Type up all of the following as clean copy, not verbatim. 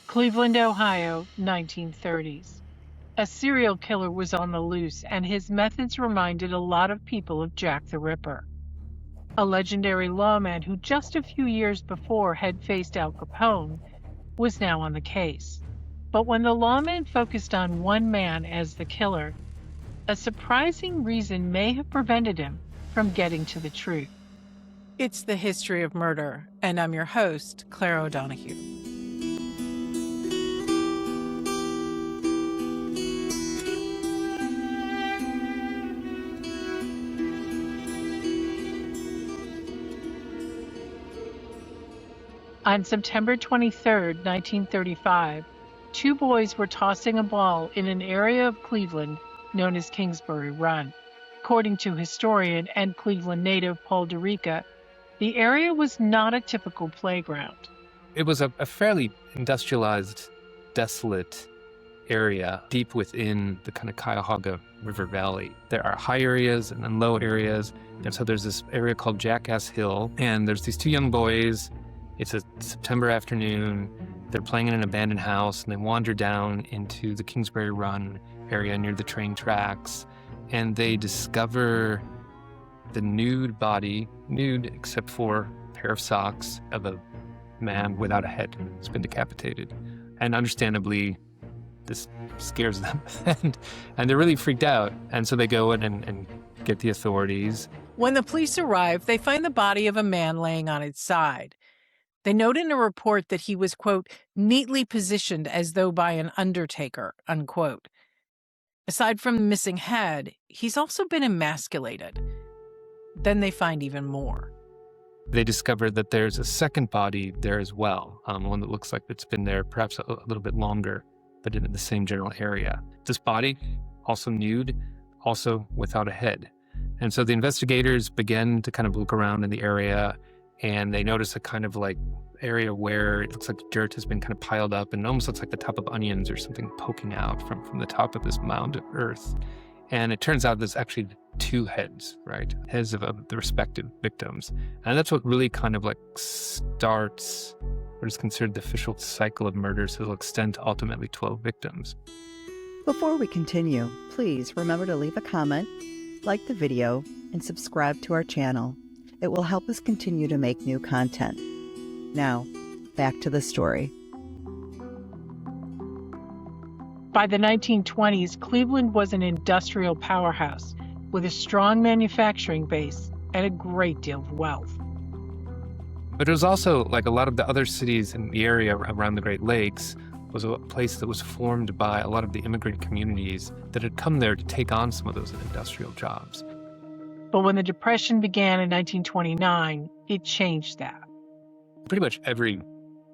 Cleveland, Ohio, 1930s. A serial killer was on the loose, and his methods reminded a lot of people of Jack the Ripper. A legendary lawman who just a few years before had faced Al Capone was now on the case. But when the lawman focused on one man as the killer, a surprising reason may have prevented him from getting to the truth. It's the history of murder, and I'm your host, Clare O'Donoghue. On September 23, 1935, two boys were tossing a ball in an area of Cleveland known as Kingsbury Run. According to historian and Cleveland native Paul DeRica, the area was not a typical playground. It was a fairly industrialized, desolate area deep within the kind of Cuyahoga River Valley. There are high areas and then low areas. And so there's this area called Jackass Hill, and there's these two young boys. It's a September afternoon. They're playing in an abandoned house, and they wander down into the Kingsbury Run area near the train tracks, and they discover the nude body, nude except for a pair of socks, of a man without a head. He's been decapitated. And understandably, this scares them, and they're really freaked out. And so they go in and get the authorities. When the police arrive, they find the body of a man laying on its side. They note in a report that he was, quote, neatly positioned as though by an undertaker, unquote. Aside from the missing head, he's also been emasculated. Then they find even more. They discover that there's a second body there as well, one that looks like it's been there perhaps a little bit longer, but in the same general area. This body, also nude, also without a head. And so the investigators begin to kind of look around in the area, and they notice a kind of like area where it looks like dirt has been kind of piled up and almost looks like the top of onions or something poking out from the top of this mound of earth. And it turns out there's actually two heads, right? Heads of the respective victims. And that's what really kind of like starts what is considered the official cycle of murders that will extend to ultimately 12 victims. Before we continue, please remember to leave a comment, like the video, and subscribe to our channel. It will help us continue to make new content. Now, back to the story. By the 1920s, Cleveland was an industrial powerhouse with a strong manufacturing base and a great deal of wealth. But it was also, like a lot of the other cities in the area around the Great Lakes, was a place that was formed by a lot of the immigrant communities that had come there to take on some of those industrial jobs. But when the Depression began in 1929, it changed that. Pretty much every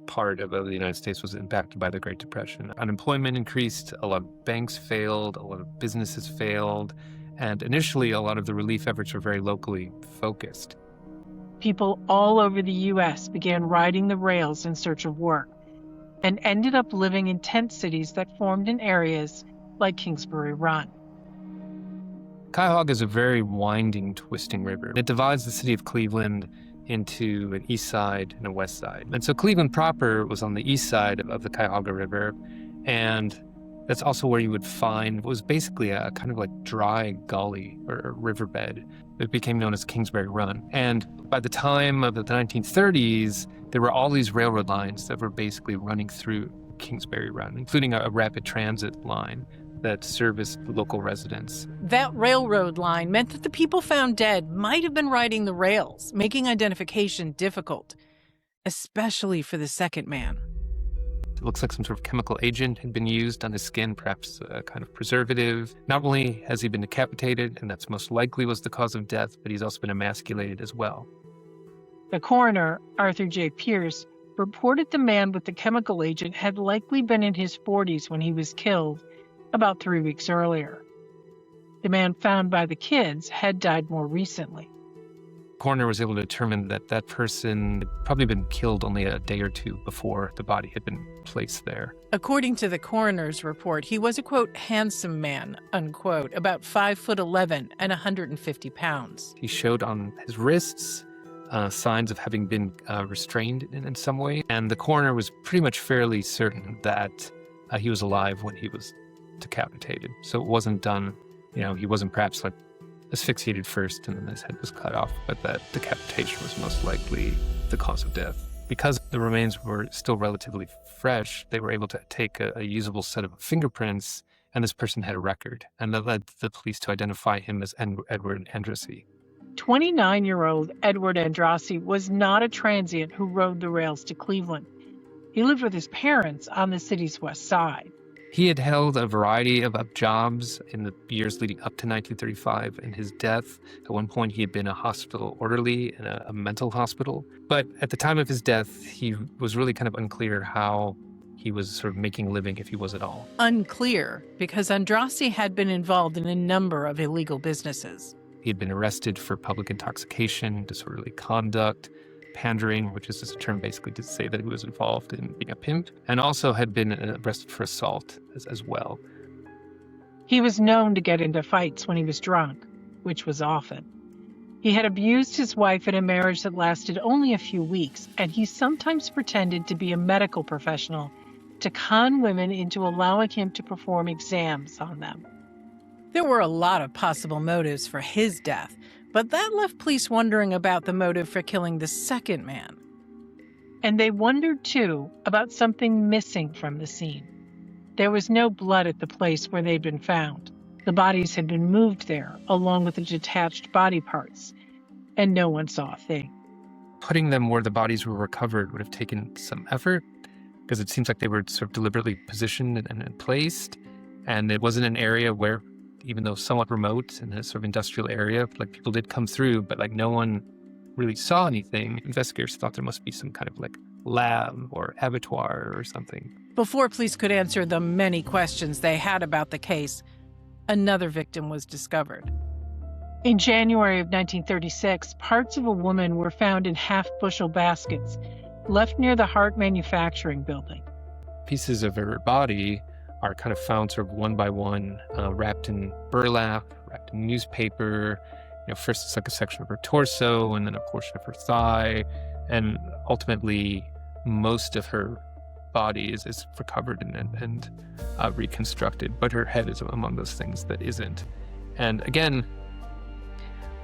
part of the United States was impacted by the Great Depression. Unemployment increased, a lot of banks failed, a lot of businesses failed, and initially a lot of the relief efforts were very locally focused. People all over the U.S. began riding the rails in search of work and ended up living in tent cities that formed in areas like Kingsbury Run. Cuyahoga is a very winding, twisting river. It divides the city of Cleveland into an east side and a west side. And so Cleveland proper was on the east side of the Cuyahoga River, and that's also where you would find what was basically a kind of like dry gully or riverbed. It became known as Kingsbury Run. And by the time of the 1930s, there were all these railroad lines that were basically running through Kingsbury Run, including a rapid transit line that serviced local residents. That railroad line meant that the people found dead might have been riding the rails, making identification difficult, especially for the second man. It looks like some sort of chemical agent had been used on his skin, perhaps a kind of preservative. Not only has he been decapitated, and that's most likely was the cause of death, but he's also been emasculated as well. The coroner, Arthur J. Pearse, reported the man with the chemical agent had likely been in his 40s when he was killed, about 3 weeks earlier. The man found by the kids had died more recently. Coroner was able to determine that that person had probably been killed only a day or two before the body had been placed there. According to the coroner's report, he was a, quote, handsome man, unquote, about 5'11" and 150 pounds. He showed on his wrists signs of having been restrained in some way. And the coroner was pretty much fairly certain that he was alive when he was decapitated. So it wasn't done, he wasn't perhaps like asphyxiated first and then his head was cut off, but that decapitation was most likely the cause of death. Because the remains were still relatively fresh, they were able to take a usable set of fingerprints, and this person had a record, and that led the police to identify him as Edward Andrassy. 29-year-old Edward Andrassy was not a transient who rode the rails to Cleveland. He lived with his parents on the city's west side. He had held a variety of jobs in the years leading up to 1935 and his death. At one point, he had been a hospital orderly in a mental hospital. But at the time of his death, he was really kind of unclear how he was sort of making a living, if he was at all. Unclear, because Andrassy had been involved in a number of illegal businesses. He had been arrested for public intoxication, disorderly conduct, pandering, which is just a term basically to say that he was involved in being a pimp, and also had been arrested for assault as well. He was known to get into fights when he was drunk, which was often. He had abused his wife in a marriage that lasted only a few weeks, and he sometimes pretended to be a medical professional to con women into allowing him to perform exams on them. There were a lot of possible motives for his death, but that left police wondering about the motive for killing the second man. And they wondered, too, about something missing from the scene. There was no blood at the place where they'd been found. The bodies had been moved there, along with the detached body parts, and no one saw a thing. Putting them where the bodies were recovered would have taken some effort, because it seems like they were sort of deliberately positioned and placed, and it wasn't an area where, even though somewhat remote in a sort of industrial area, like people did come through, but like no one really saw anything. Investigators thought there must be some kind of like lab or abattoir or something. Before police could answer the many questions they had about the case, another victim was discovered. In January of 1936, parts of a woman were found in half-bushel baskets left near the Hart Manufacturing Building. Pieces of her body are kind of found sort of one by one, wrapped in burlap, wrapped in newspaper. First it's like a section of her torso and then a portion of her thigh. And ultimately, most of her body is recovered and reconstructed, but her head is among those things that isn't. And again,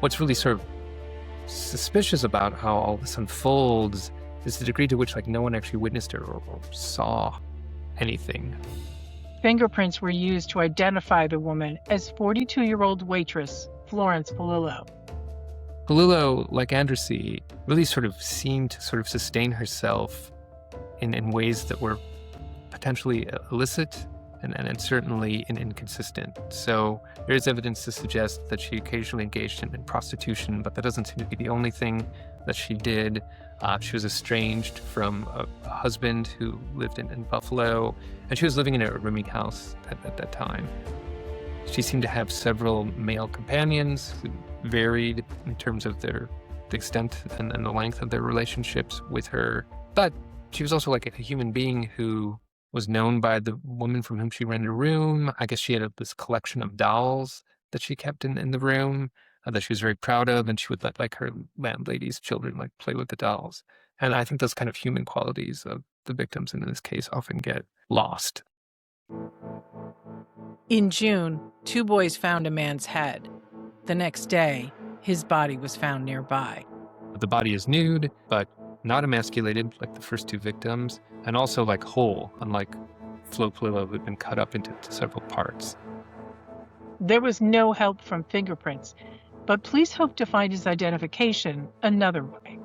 what's really sort of suspicious about how all this unfolds is the degree to which like no one actually witnessed her or saw anything. Fingerprints were used to identify the woman as 42-year-old waitress Florence Polillo. Polillo, like Andrassy, really sort of seemed to sort of sustain herself in ways that were potentially illicit and certainly inconsistent. So there is evidence to suggest that she occasionally engaged in prostitution, but that doesn't seem to be the only thing that she did. She was estranged from a husband who lived in Buffalo, and she was living in a rooming house at that time. She seemed to have several male companions who varied in terms of the extent and the length of their relationships with her. But she was also like a human being who was known by the woman from whom she rented a room. I guess she had this collection of dolls that she kept in the room that she was very proud of, and she would let like her landlady's children like play with the dolls. And I think those kind of human qualities of the victims in this case often get lost. In June, 2 boys found a man's head. The next day, his body was found nearby. The body is nude, but not emasculated like the first 2 victims, and also like whole, unlike Flo Polillo, who had been cut up into several parts. There was no help from fingerprints, but police hoped to find his identification another way.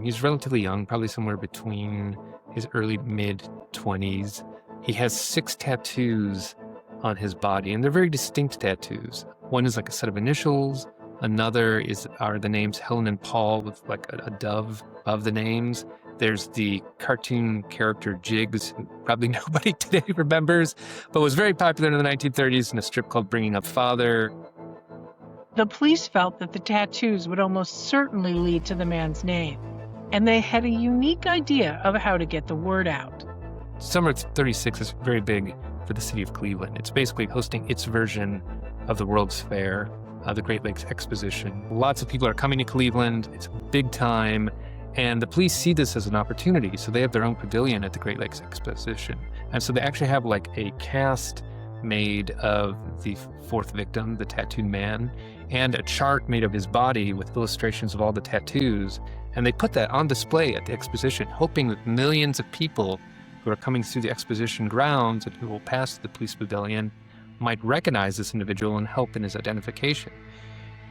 He's relatively young, probably somewhere between his early mid-20s. He has 6 tattoos on his body, and they're very distinct tattoos. One is like a set of initials. Another are the names Helen and Paul with like a dove above the names. There's the cartoon character Jiggs, who probably nobody today remembers, but was very popular in the 1930s in a strip called Bringing Up Father. The police felt that the tattoos would almost certainly lead to the man's name, and they had a unique idea of how to get the word out. Summer 36 is very big for the city of Cleveland. It's basically hosting its version of the World's Fair. the Great Lakes Exposition. Lots of people are coming to Cleveland. It's big time. And the police see this as an opportunity. So they have their own pavilion at the Great Lakes Exposition. And so they actually have like a cast made of the fourth victim, the tattooed man, and a chart made of his body with illustrations of all the tattoos. And they put that on display at the exposition, hoping that millions of people who are coming through the exposition grounds and who will pass the police pavilion might recognize this individual and help in his identification.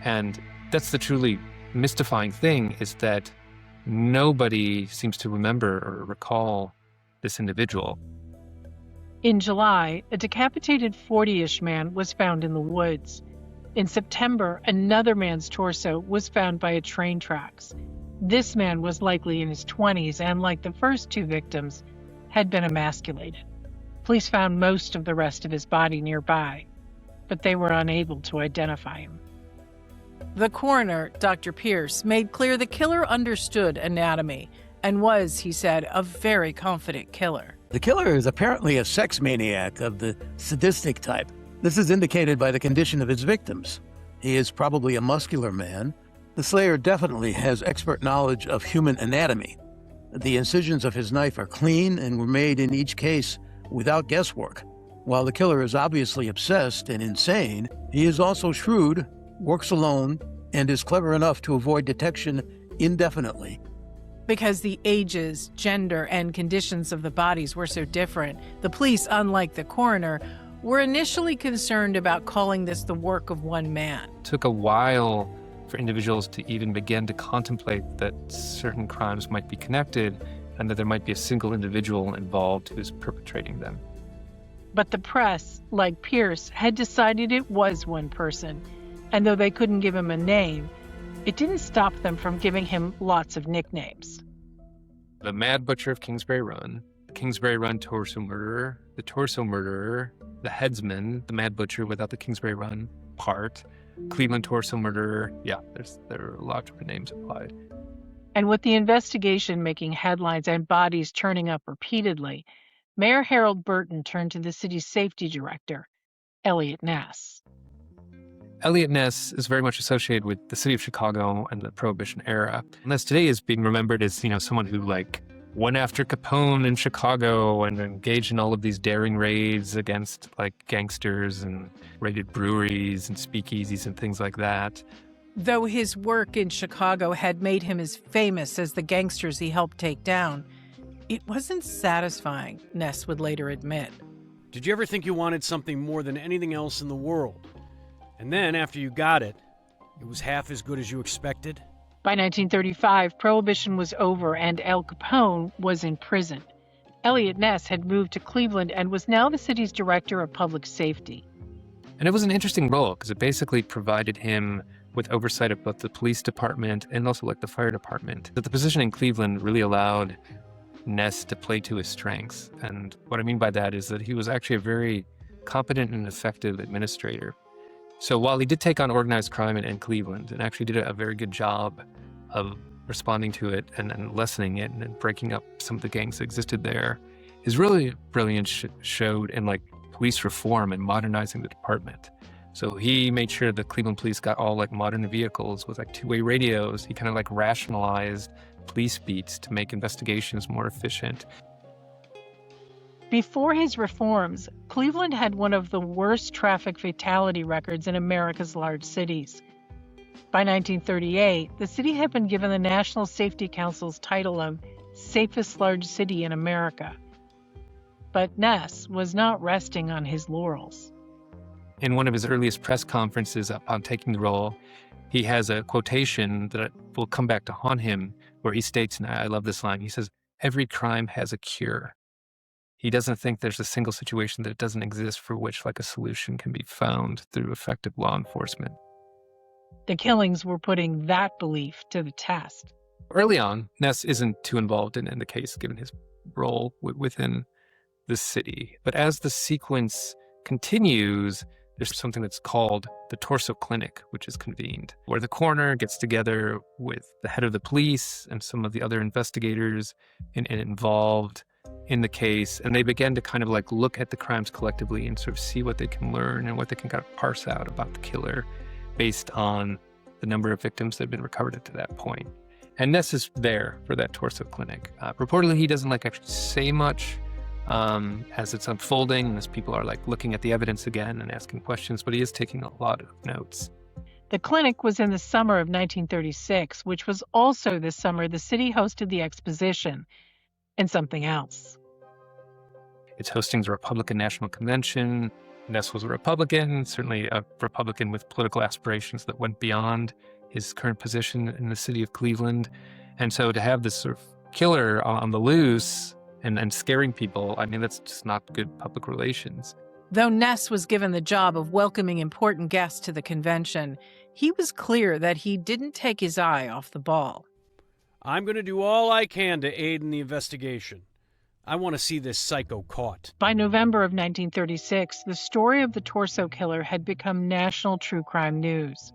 And that's the truly mystifying thing, is that nobody seems to remember or recall this individual. In July, a decapitated 40-ish man was found in the woods. In September, another man's torso was found by a train tracks. This man was likely in his 20s and, like the first two victims, had been emasculated. Police found most of the rest of his body nearby, but they were unable to identify him. The coroner, Dr. Pearse, made clear the killer understood anatomy and was, he said, a very confident killer. The killer is apparently a sex maniac of the sadistic type. This is indicated by the condition of his victims. He is probably a muscular man. The slayer definitely has expert knowledge of human anatomy. The incisions of his knife are clean and were made in each case without guesswork. While the killer is obviously obsessed and insane, he is also shrewd, works alone, and is clever enough to avoid detection indefinitely. Because the ages, gender, and conditions of the bodies were so different, the police, unlike the coroner, were initially concerned about calling this the work of one man. It took a while for individuals to even begin to contemplate that certain crimes might be connected and that there might be a single individual involved who's perpetrating them. But the press, like Pearse, had decided it was one person, and though they couldn't give him a name, it didn't stop them from giving him lots of nicknames. The Mad Butcher of Kingsbury Run, the Kingsbury Run Torso Murderer, the Torso Murderer, the Headsman, the Mad Butcher without the Kingsbury Run part, Cleveland Torso Murderer. Yeah, there are a lot of names applied. And with the investigation making headlines and bodies turning up repeatedly, Mayor Harold Burton turned to the city's safety director, Eliot Ness. Eliot Ness is very much associated with the city of Chicago and the Prohibition era. Ness today is being remembered as, someone who went after Capone in Chicago and engaged in all of these daring raids against gangsters and raided breweries and speakeasies and things like that. Though his work in Chicago had made him as famous as the gangsters he helped take down, it wasn't satisfying, Ness would later admit. Did you ever think you wanted something more than anything else in the world? And then, after you got it, it was half as good as you expected? By 1935, Prohibition was over and Al Capone was in prison. Eliot Ness had moved to Cleveland and was now the city's director of public safety. And it was an interesting role because it basically provided him with oversight of both the police department and also the fire department. But the position in Cleveland really allowed Ness to play to his strengths. And what I mean by that is that he was actually a very competent and effective administrator. So while he did take on organized crime in Cleveland and actually did a very good job of responding to it and lessening it and breaking up some of the gangs that existed there, his really brilliance showed in police reform and modernizing the department. So he made sure the Cleveland police got all modern vehicles with two-way radios. He kind of rationalized police beats to make investigations more efficient. Before his reforms, Cleveland had one of the worst traffic fatality records in America's large cities. By 1938, the city had been given the National Safety Council's title of safest large city in America. But Ness was not resting on his laurels. In one of his earliest press conferences upon taking the role, he has a quotation that will come back to haunt him, where he states, and I love this line, he says, "Every crime has a cure." He doesn't think there's a single situation that doesn't exist for which a solution can be found through effective law enforcement. The killings were putting that belief to the test. Early on, Ness isn't too involved in the case, given his role within the city. But as the sequence continues, there's something that's called the Torso Clinic, which is convened, where the coroner gets together with the head of the police and some of the other investigators and involved in the case, and they begin to kind of look at the crimes collectively and sort of see what they can learn and what they can kind of parse out about the killer. based on the number of victims that had been recovered up to that point. And Ness is there for that torso clinic. Reportedly, he doesn't actually say much as it's unfolding, and as people are looking at the evidence again and asking questions, but he is taking a lot of notes. The clinic was in the summer of 1936, which was also the summer the city hosted the exposition and something else. It's hosting the Republican National Convention. Ness was a Republican, certainly a Republican with political aspirations that went beyond his current position in the city of Cleveland. And so to have this sort of killer on the loose and scaring people, I mean, that's just not good public relations. Though Ness was given the job of welcoming important guests to the convention, he was clear that he didn't take his eye off the ball. I'm going to do all I can to aid in the investigation. I want to see this psycho caught. By November of 1936, the story of the torso killer had become national true crime news.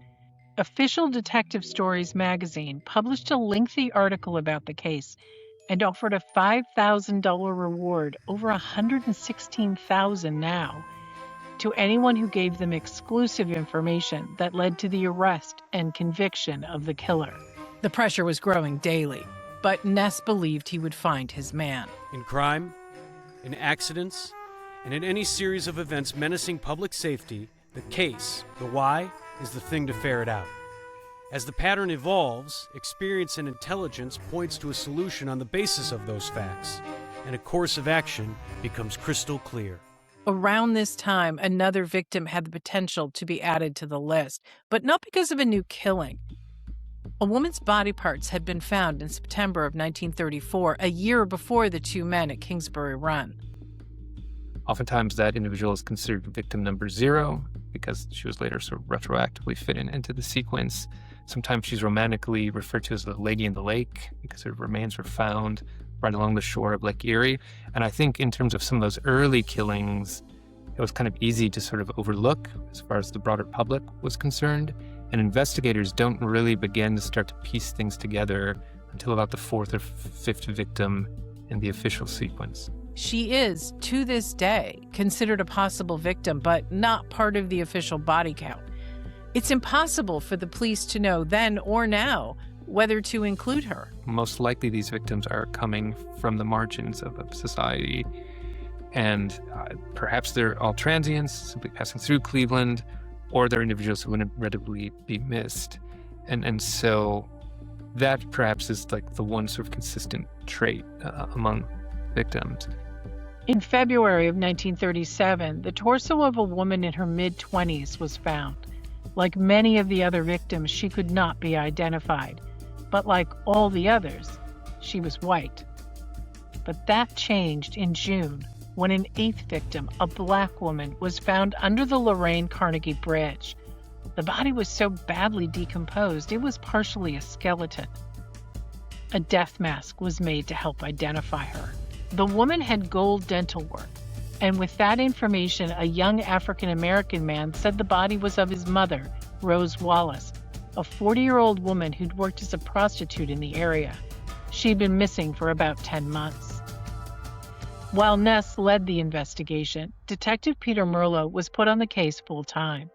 Official Detective Stories magazine published a lengthy article about the case and offered a $5,000 reward, over $116,000 now, to anyone who gave them exclusive information that led to the arrest and conviction of the killer. The pressure was growing daily, but Ness believed he would find his man. In crime, in accidents, and in any series of events menacing public safety, the case, the why, is the thing to ferret out. As the pattern evolves, experience and intelligence points to a solution on the basis of those facts, and a course of action becomes crystal clear. Around this time, another victim had the potential to be added to the list, but not because of a new killing. A woman's body parts had been found in September of 1934, a year before the two men at Kingsbury Run. Oftentimes that individual is considered victim number 0 because she was later sort of retroactively fit into the sequence. Sometimes she's romantically referred to as the Lady in the Lake because her remains were found right along the shore of Lake Erie. And I think in terms of some of those early killings, it was kind of easy to sort of overlook as far as the broader public was concerned. And investigators don't really begin to start to piece things together until about the 4th or 5th victim in the official sequence. She is, to this day, considered a possible victim, but not part of the official body count. It's impossible for the police to know then or now whether to include her. Most likely these victims are coming from the margins of society, and perhaps they're all transients simply passing through Cleveland, or they're individuals who wouldn't readily be missed. And so that perhaps is like the one sort of consistent trait among victims. In February of 1937, the torso of a woman in her mid-20s was found. Like many of the other victims, she could not be identified. But like all the others, she was white. But that changed in June, when an 8th victim, a black woman, was found under the Lorraine Carnegie Bridge. The body was so badly decomposed, it was partially a skeleton. A death mask was made to help identify her. The woman had gold dental work, and with that information, a young African-American man said the body was of his mother, Rose Wallace, a 40-year-old woman who'd worked as a prostitute in the area. She'd been missing for about 10 months. While Ness led the investigation, Detective Peter Merlo was put on the case full-time.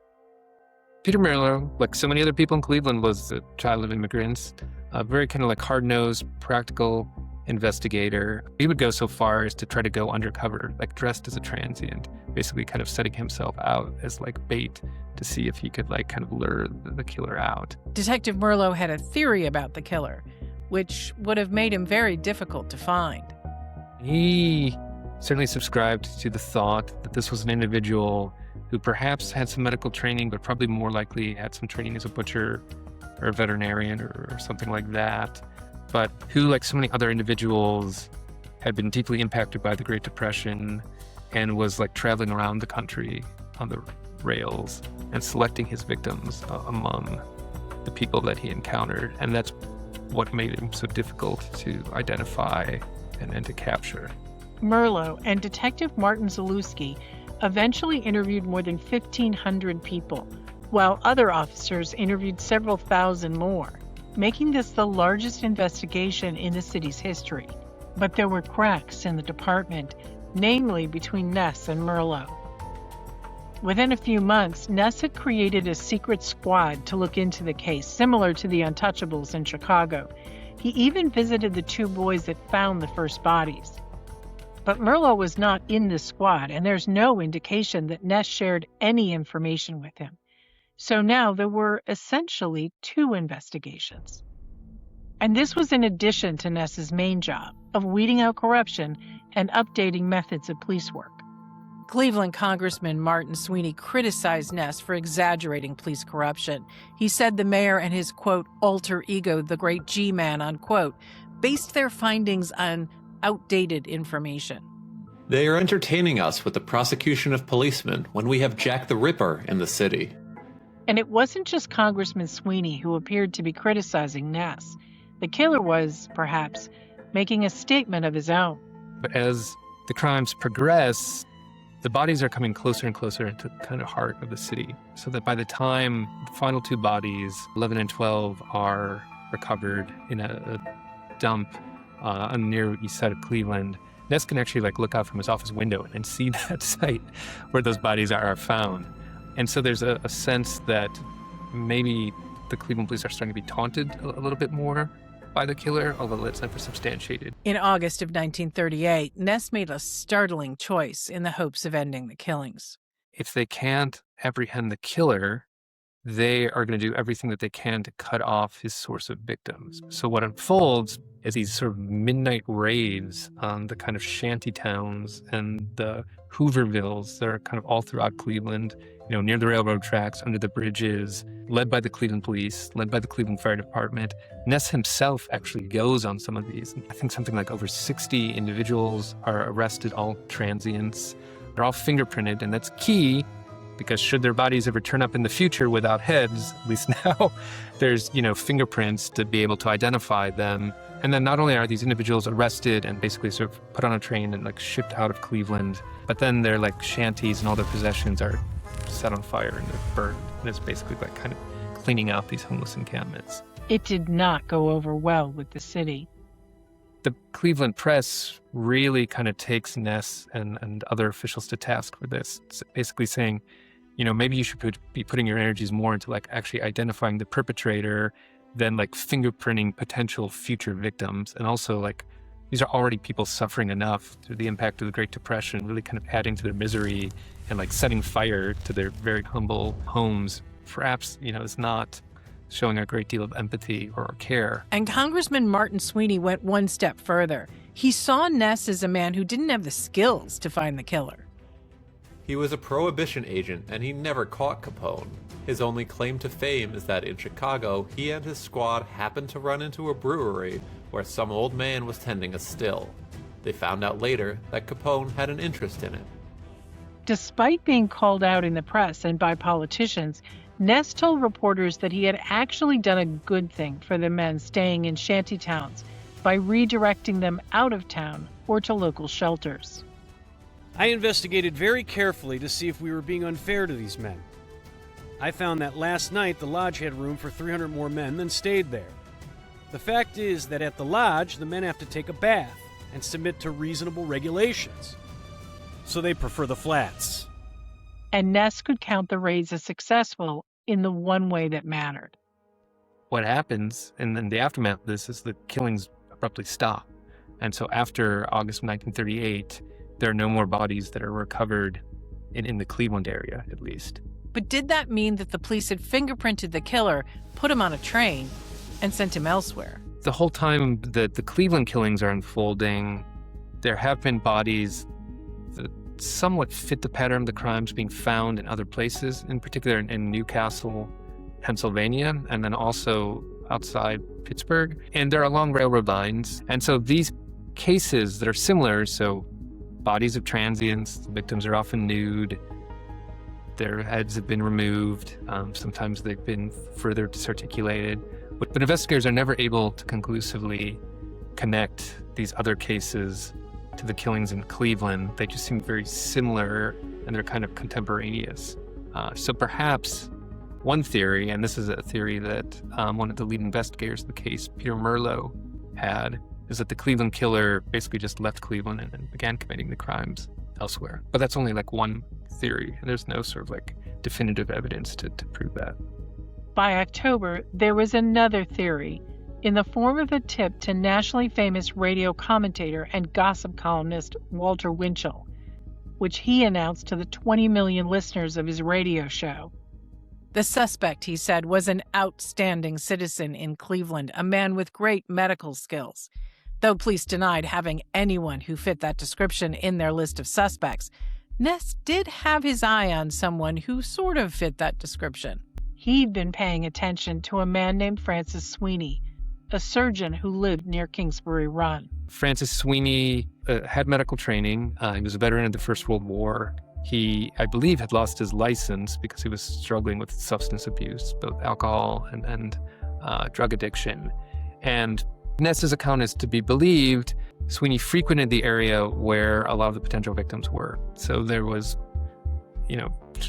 Peter Merlo, like so many other people in Cleveland, was a child of immigrants, a very kind of like hard-nosed, practical investigator. He would go so far as to try to go undercover, like dressed as a transient, basically kind of setting himself out as like bait to see if he could like kind of lure the killer out. Detective Merlo had a theory about the killer, which would have made him very difficult to find. He certainly subscribed to the thought that this was an individual who perhaps had some medical training, but probably more likely had some training as a butcher or a veterinarian or something like that, but who, like so many other individuals, had been deeply impacted by the Great Depression and was like traveling around the country on the rails and selecting his victims among the people that he encountered. And that's what made him so difficult to identify and to capture. Merlo and Detective Martin Zalewski eventually interviewed more than 1,500 people, while other officers interviewed several thousand more, making this the largest investigation in the city's history. But there were cracks in the department, namely between Ness and Merlo. Within a few months, Ness had created a secret squad to look into the case, similar to the Untouchables in Chicago. He even visited the two boys that found the first bodies. But Merlo was not in the squad, and there's no indication that Ness shared any information with him. So now there were essentially two investigations. And this was in addition to Ness's main job of weeding out corruption and updating methods of police work. Cleveland Congressman Martin Sweeney criticized Ness for exaggerating police corruption. He said the mayor and his, quote, alter ego, the great G-man, unquote, based their findings on outdated information. They are entertaining us with the prosecution of policemen when we have Jack the Ripper in the city. And it wasn't just Congressman Sweeney who appeared to be criticizing Ness. The killer was, perhaps, making a statement of his own. But as the crimes progress, the bodies are coming closer and closer into the kind of heart of the city, so that by the time the final two bodies, 11 and 12, are recovered in a dump on the near east side of Cleveland, Ness can actually look out from his office window and see that site where those bodies are found. And so there's a sense that maybe the Cleveland police are starting to be taunted a little bit more by the killer, although it's never substantiated. In August of 1938, Ness made a startling choice in the hopes of ending the killings. If they can't apprehend the killer, they are going to do everything that they can to cut off his source of victims. So what unfolds is these sort of midnight raids on the kind of shanty towns and the Hoovervilles that are kind of all throughout Cleveland, near the railroad tracks, under the bridges, led by the Cleveland police, led by the Cleveland Fire Department. Ness himself actually goes on some of these. I think something like over 60 individuals are arrested, all transients. They're all fingerprinted, and that's key because should their bodies ever turn up in the future without heads, at least now, there's, fingerprints to be able to identify them. And then not only are these individuals arrested and basically sort of put on a train and shipped out of Cleveland, but then their shanties and all their possessions are set on fire and they're burned. And it's basically kind of cleaning out these homeless encampments. It did not go over well with the city. The Cleveland press really kind of takes Ness and other officials to task for this. It's basically saying, maybe you should be putting your energies more into actually identifying the perpetrator than fingerprinting potential future victims. And also these are already people suffering enough through the impact of the Great Depression, really kind of adding to their misery and setting fire to their very humble homes. Perhaps, is not showing a great deal of empathy or care. And Congressman Martin Sweeney went one step further. He saw Ness as a man who didn't have the skills to find the killer. He was a Prohibition agent, and he never caught Capone. His only claim to fame is that in Chicago, he and his squad happened to run into a brewery where some old man was tending a still. They found out later that Capone had an interest in it. Despite being called out in the press and by politicians, Ness told reporters that he had actually done a good thing for the men staying in shanty towns by redirecting them out of town or to local shelters. I investigated very carefully to see if we were being unfair to these men. I found that last night the lodge had room for 300 more men than stayed there. The fact is that at the lodge, the men have to take a bath and submit to reasonable regulations. So they prefer the flats. And Ness could count the raids as successful in the one way that mattered. What happens, and then the aftermath of this, is the killings abruptly stop. And so after August of 1938, there are no more bodies that are recovered in the Cleveland area, at least. But did that mean that the police had fingerprinted the killer, put him on a train, and sent him elsewhere? The whole time that the Cleveland killings are unfolding, there have been bodies that somewhat fit the pattern of the crimes being found in other places, in particular in Newcastle, Pennsylvania, and then also outside Pittsburgh. And they're along railroad lines. And so these cases that are similar, so bodies of transients, the victims are often nude, their heads have been removed, sometimes they've been further disarticulated. But investigators are never able to conclusively connect these other cases to the killings in Cleveland. They just seem very similar and they're kind of contemporaneous. So perhaps one theory, and this is a theory that one of the lead investigators of the case, Peter Merlo, had, is that the Cleveland killer basically just left Cleveland and began committing the crimes elsewhere. But that's only one theory, and there's no sort of like definitive evidence to prove that. By October, there was another theory in the form of a tip to nationally famous radio commentator and gossip columnist Walter Winchell, which he announced to the 20 million listeners of his radio show. The suspect, he said, was an outstanding citizen in Cleveland, a man with great medical skills. Though police denied having anyone who fit that description in their list of suspects, Ness did have his eye on someone who sort of fit that description. He'd been paying attention to a man named Francis Sweeney, a surgeon who lived near Kingsbury Run. Francis Sweeney had medical training. He was a veteran of the First World War. He, I believe, had lost his license because he was struggling with substance abuse, both alcohol and drug addiction. And Ness's account is to be believed. Sweeney frequented the area where a lot of the potential victims were. So there was,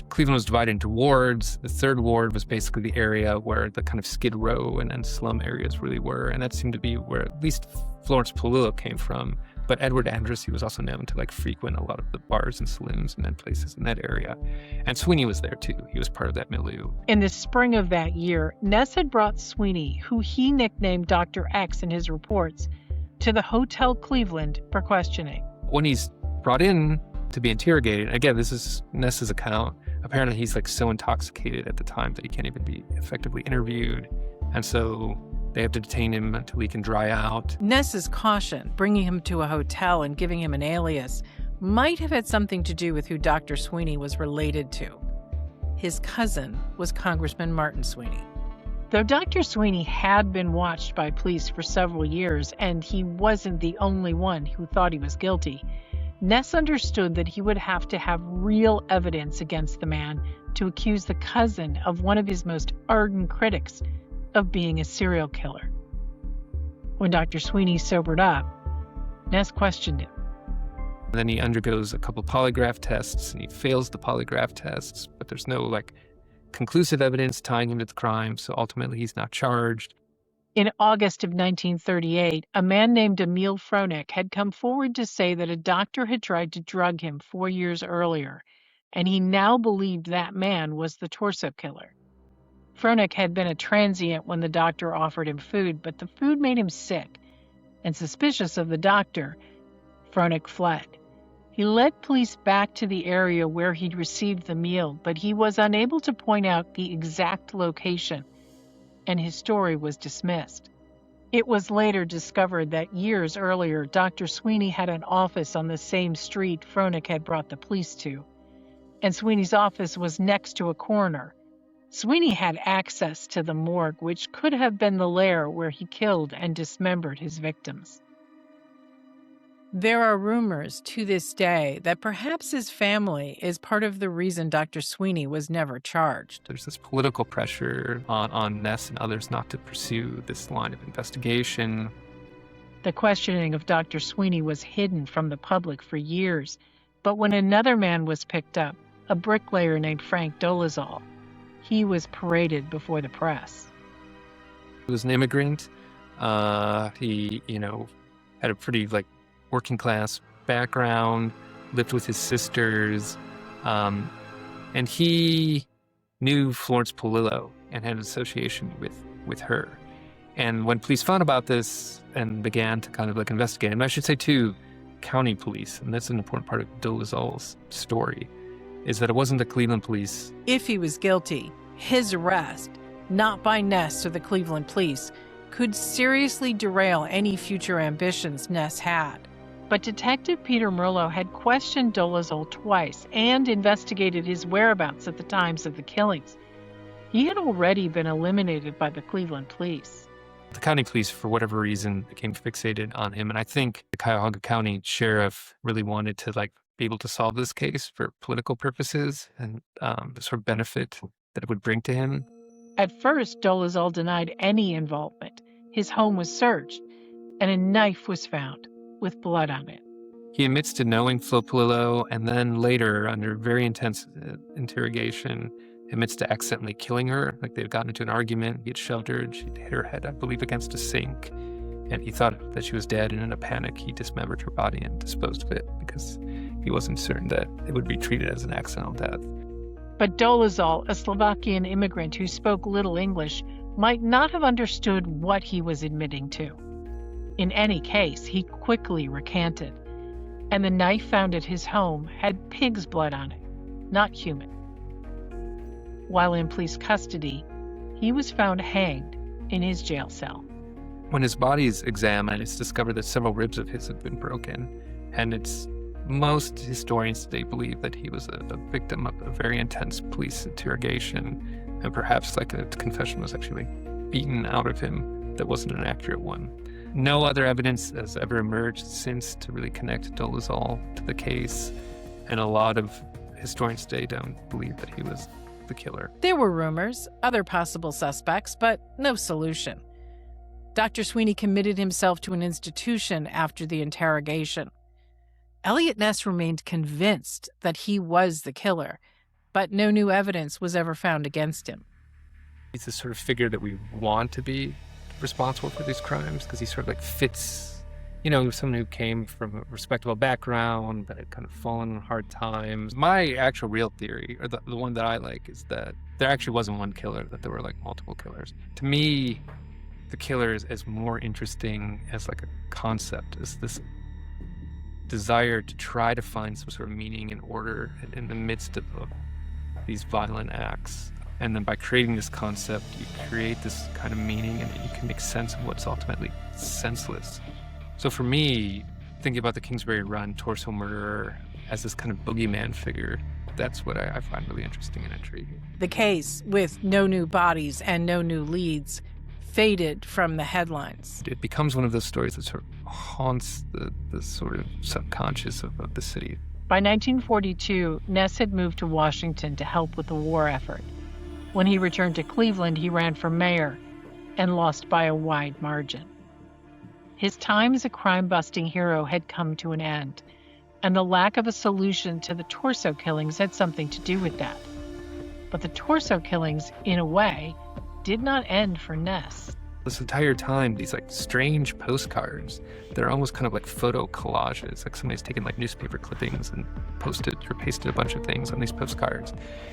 Cleveland was divided into wards. The third ward was basically the area where the kind of Skid Row and slum areas really were. And that seemed to be where at least Florence Palullo came from. But Edward Andrus, he was also known to frequent a lot of the bars and saloons and places in that area. And Sweeney was there too. He was part of that milieu. In the spring of that year, Ness had brought Sweeney, who he nicknamed Dr. X in his reports, to the Hotel Cleveland for questioning. When he's brought in to be interrogated, again, this is Ness's account. Apparently he's so intoxicated at the time that he can't even be effectively interviewed. And so they have to detain him until he can dry out. Ness's caution, bringing him to a hotel and giving him an alias, might have had something to do with who Dr. Sweeney was related to. His cousin was Congressman Martin Sweeney. Though Dr. Sweeney had been watched by police for several years, and he wasn't the only one who thought he was guilty, Ness understood that he would have to have real evidence against the man to accuse the cousin of one of his most ardent critics of being a serial killer. When Dr. Sweeney sobered up, Ness questioned him. Then he undergoes a couple polygraph tests, and he fails the polygraph tests, but there's no conclusive evidence tying him to the crime, so ultimately he's not charged. In August of 1938, a man named Emil Fronek had come forward to say that a doctor had tried to drug him 4 years earlier, and he now believed that man was the torso killer. Fronek had been a transient when the doctor offered him food, but the food made him sick, and suspicious of the doctor, Fronek fled. He led police back to the area where he'd received the meal, but he was unable to point out the exact location, and his story was dismissed. It was later discovered that years earlier, Dr. Sweeney had an office on the same street Fronek had brought the police to, and Sweeney's office was next to a coroner. Sweeney had access to the morgue, which could have been the lair where he killed and dismembered his victims. There are rumors to this day that perhaps his family is part of the reason Dr. Sweeney was never charged. There's this political pressure on Ness and others not to pursue this line of investigation. The questioning of Dr. Sweeney was hidden from the public for years, but when another man was picked up, a bricklayer named Frank Dolezal, he was paraded before the press. He was an immigrant. He, had a pretty working class background, lived with his sisters, and he knew Florence Palullo and had an association with her. And when police found about this and began to kind of investigate, and I should say too, county police, and that's an important part of Dolezal's story, is that it wasn't the Cleveland police. If he was guilty, his arrest, not by Ness or the Cleveland police, could seriously derail any future ambitions Ness had. But Detective Peter Merlo had questioned Dolezal twice and investigated his whereabouts at the times of the killings. He had already been eliminated by the Cleveland police. The county police, for whatever reason, became fixated on him, and I think the Cuyahoga County sheriff really wanted to be able to solve this case for political purposes and the sort of benefit that it would bring to him. At first, Dolezal denied any involvement. His home was searched, and a knife was found with blood on it. He admits to knowing Flo Palullo, and then later, under very intense interrogation, admits to accidentally killing her. They had gotten into an argument, he had sheltered, she'd hit her head, I believe, against a sink, and he thought that she was dead, and in a panic, he dismembered her body and disposed of it because he wasn't certain that it would be treated as an accidental death. But Dolezal, a Slovakian immigrant who spoke little English, might not have understood what he was admitting to. In any case, he quickly recanted, and the knife found at his home had pig's blood on it, not human. While in police custody, he was found hanged in his jail cell. When his body is examined, it's discovered that several ribs of his had been broken, and most historians today believe that he was a victim of a very intense police interrogation, and perhaps like a confession was actually beaten out of him that wasn't an accurate one. No other evidence has ever emerged since to really connect Dolezal to the case, and a lot of historians today don't believe that he was the killer. There were rumors, other possible suspects, but no solution. Dr. Sweeney committed himself to an institution after the interrogation. Eliot Ness remained convinced that he was the killer, but no new evidence was ever found against him. He's the sort of figure that we want to be responsible for these crimes because he sort of like fits, someone who came from a respectable background but had kind of fallen on hard times. My actual real theory, or the one that I like, is that there actually wasn't one killer, that there were like multiple killers. To me, the killer is more interesting as like a concept, as this desire to try to find some sort of meaning and order in the midst of these violent acts. And then by creating this concept, you create this kind of meaning, and you can make sense of what's ultimately senseless. So for me, thinking about the Kingsbury Run torso murderer as this kind of boogeyman figure, that's what I find really interesting and intriguing. The case, with no new bodies and no new leads, faded from the headlines. It becomes one of those stories that sort of haunts the sort of subconscious of the city. By 1942, Ness had moved to Washington to help with the war effort. When he returned to Cleveland, he ran for mayor and lost by a wide margin. His time as a crime-busting hero had come to an end, and the lack of a solution to the torso killings had something to do with that. But the torso killings, in a way, did not end for Ness. This entire time, these like strange postcards, they're almost kind of like photo collages, like somebody's taken like newspaper clippings and posted or pasted a bunch of things on these postcards.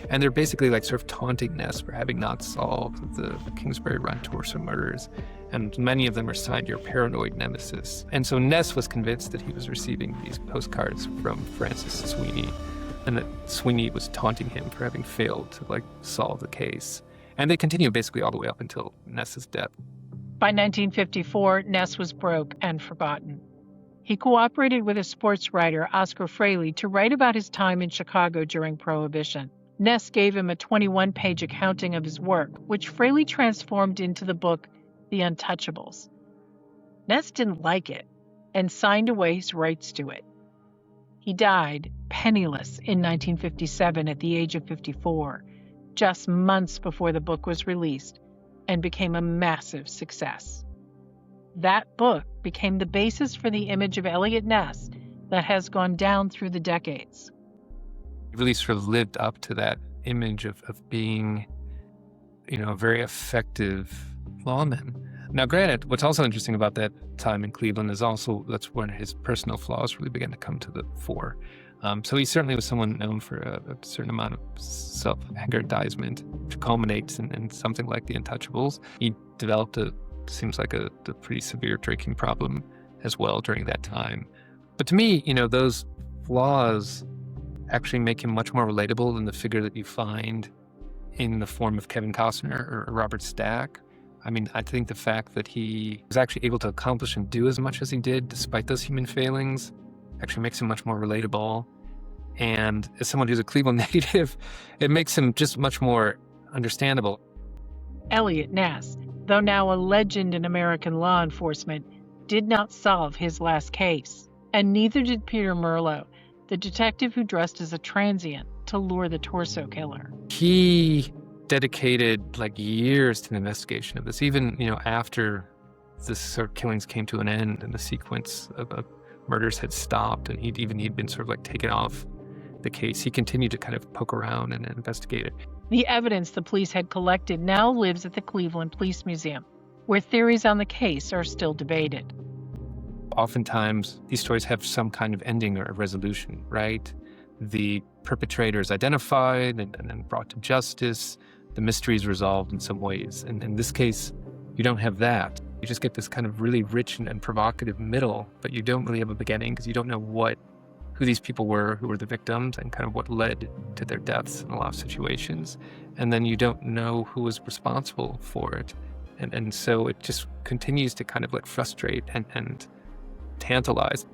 And they're basically like sort of taunting Ness for having not solved the Kingsbury Run torso murders. And many of them are signed "Your Paranoid Nemesis." And so Ness was convinced that he was receiving these postcards from Francis Sweeney, and that Sweeney was taunting him for having failed to like solve the case. And they continue basically all the way up until Ness's death. By 1954, Ness was broke and forgotten. He cooperated with a sports writer, Oscar Fraley, to write about his time in Chicago during Prohibition. Ness gave him a 21-page accounting of his work, which Fraley transformed into the book The Untouchables. Ness didn't like it and signed away his rights to it. He died penniless in 1957 at the age of 54, just months before the book was released, and became a massive success. That book became the basis for the image of Eliot Ness that has gone down through the decades. He really sort of lived up to that image of being, a very effective lawman. Now, granted, what's also interesting about that time in Cleveland is also that's when his personal flaws really began to come to the fore. So he certainly was someone known for a certain amount of self-aggrandizement, which culminates in something like The Untouchables. He developed seems like a pretty severe drinking problem as well during that time. But to me, those flaws actually make him much more relatable than the figure that you find in the form of Kevin Costner or Robert Stack. I mean, I think the fact that he was actually able to accomplish and do as much as he did despite those human failings actually makes him much more relatable. And as someone who's a Cleveland native, it makes him just much more understandable. Eliot Ness, though now a legend in American law enforcement, did not solve his last case, and neither did Peter Merlo, the detective who dressed as a transient to lure the torso killer. He dedicated years to the investigation of this, even after the sort of killings came to an end and the sequence of murders had stopped, and he'd been sort of taken off the case. He continued to kind of poke around and investigate it. The evidence the police had collected now lives at the Cleveland Police Museum. where theories on the case are still debated. Oftentimes, these stories have some kind of ending or a resolution, right? The perpetrator is identified and then brought to justice. The mystery is resolved in some ways. And in this case, you don't have that. You just get this kind of really rich and provocative middle, but you don't really have a beginning because you don't know who these people were, who were the victims, and kind of what led to their deaths in a lot of situations. And then you don't know who was responsible for it. And so it just continues to kind of like frustrate and tantalize.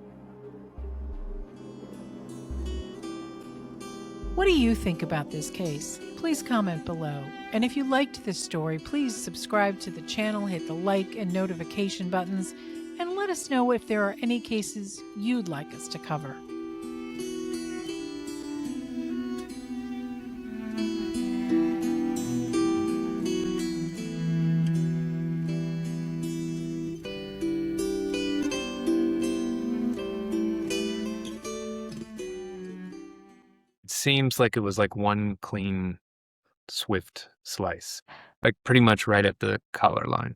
What do you think about this case? Please comment below. And if you liked this story, please subscribe to the channel, hit the like and notification buttons, and let us know if there are any cases you'd like us to cover. It seems like it was like one clean, swift slice, like pretty much right at the collar line.